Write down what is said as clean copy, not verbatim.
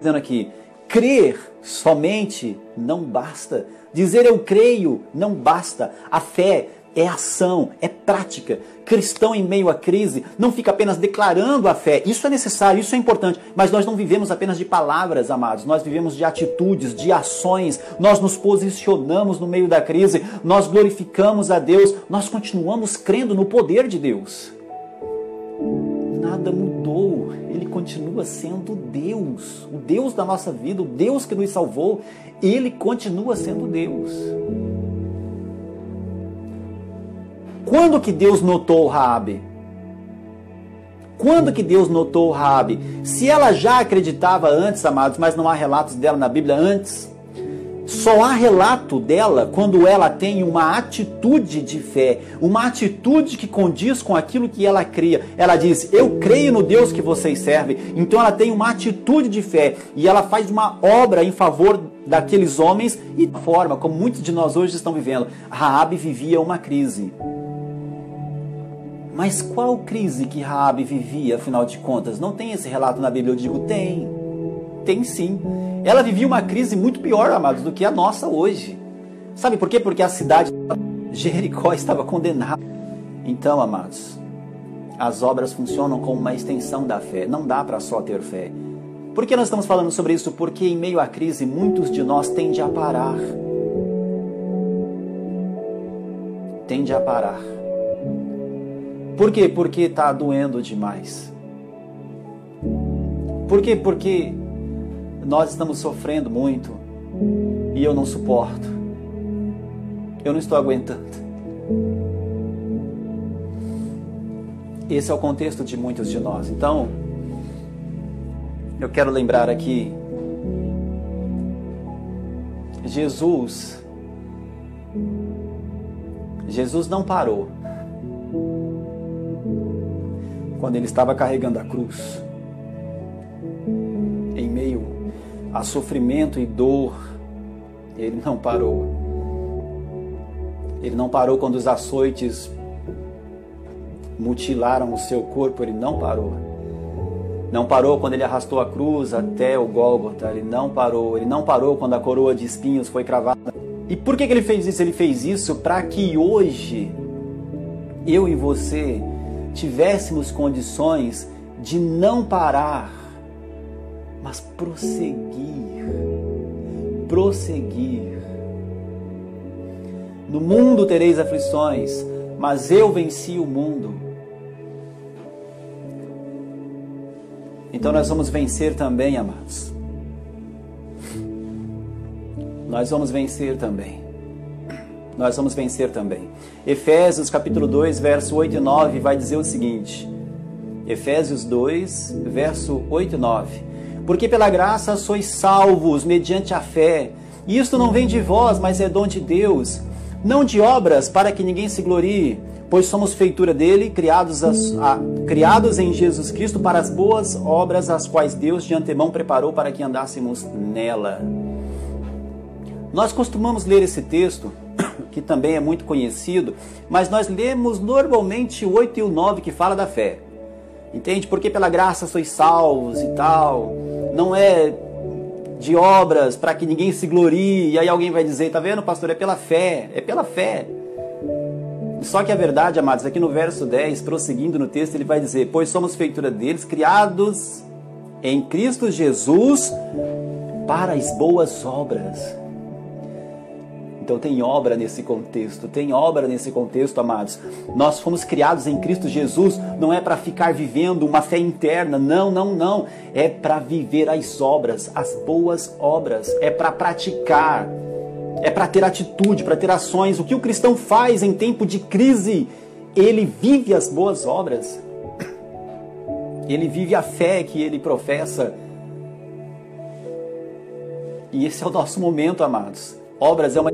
dizendo aqui, crer somente não basta. Dizer eu creio não basta. A fé é ação, é prática. Cristão em meio à crise não fica apenas declarando a fé. Isso é necessário, isso é importante. Mas nós não vivemos apenas de palavras, amados. Nós vivemos de atitudes, de ações. Nós nos posicionamos no meio da crise. Nós glorificamos a Deus. Nós continuamos crendo no poder de Deus. Nada mudou. Ele continua sendo Deus. O Deus da nossa vida, o Deus que nos salvou. Ele continua sendo Deus. Quando que Deus notou Raabe? Quando que Deus notou Raabe? Se ela já acreditava antes, amados, mas não há relatos dela na Bíblia antes, só há relato dela quando ela tem uma atitude de fé, uma atitude que condiz com aquilo que ela cria. Ela diz, eu creio no Deus que vocês servem. Então ela tem uma atitude de fé e ela faz uma obra em favor daqueles homens e da forma como muitos de nós hoje estão vivendo. Raabe vivia uma crise. Mas qual crise que Raabe vivia, afinal de contas? Não tem esse relato na Bíblia? Eu digo, tem. Tem sim. Ela vivia uma crise muito pior, amados, do que a nossa hoje. Sabe por quê? Porque a cidade de Jericó estava condenada. Então, amados, as obras funcionam como uma extensão da fé. Não dá para só ter fé. Por que nós estamos falando sobre isso? Porque em meio à crise, muitos de nós tendem a parar. Tende a parar. Por quê? Porque está doendo demais. Por quê? Porque nós estamos sofrendo muito e eu não suporto. Eu não estou aguentando. Esse é o contexto de muitos de nós. Então, eu quero lembrar aqui, Jesus não parou quando ele estava carregando a cruz, em meio a sofrimento e dor. Ele não parou. Ele não parou quando os açoites mutilaram o seu corpo. Ele não parou. Não parou quando ele arrastou a cruz até o Gólgota. Ele não parou. Ele não parou quando a coroa de espinhos foi cravada. E por que ele fez isso? Ele fez isso para que hoje eu e você tivéssemos condições de não parar, mas prosseguir. Prosseguir. No mundo tereis aflições, mas eu venci o mundo. Então nós vamos vencer também, amados. Nós vamos vencer também. Nós vamos vencer também. Efésios capítulo 2, verso 8 e 9 vai dizer o seguinte. Efésios 2, verso 8 e 9. Porque pela graça sois salvos mediante a fé. E isto não vem de vós, mas é dom de Deus. Não de obras, para que ninguém se glorie. Pois somos feitura dele, criados em Jesus Cristo para as boas obras, as quais Deus de antemão preparou para que andássemos nela. Nós costumamos ler esse texto, que também é muito conhecido, mas nós lemos normalmente o 8 e o 9 que fala da fé. Entende? Porque pela graça sois salvos e tal. Não é de obras para que ninguém se glorie. E aí alguém vai dizer, tá vendo, pastor? É pela fé. É pela fé. Só que a verdade, amados, aqui no verso 10, prosseguindo no texto, ele vai dizer, pois somos feitura deles, criados em Cristo Jesus para as boas obras. Então tem obra nesse contexto, amados. Nós fomos criados em Cristo Jesus, não é para ficar vivendo uma fé interna, não. É para viver as obras, as boas obras, é para praticar, é para ter atitude, para ter ações. O que o cristão faz em tempo de crise? Ele vive as boas obras, ele vive a fé que ele professa. E esse é o nosso momento, amados. Obras é uma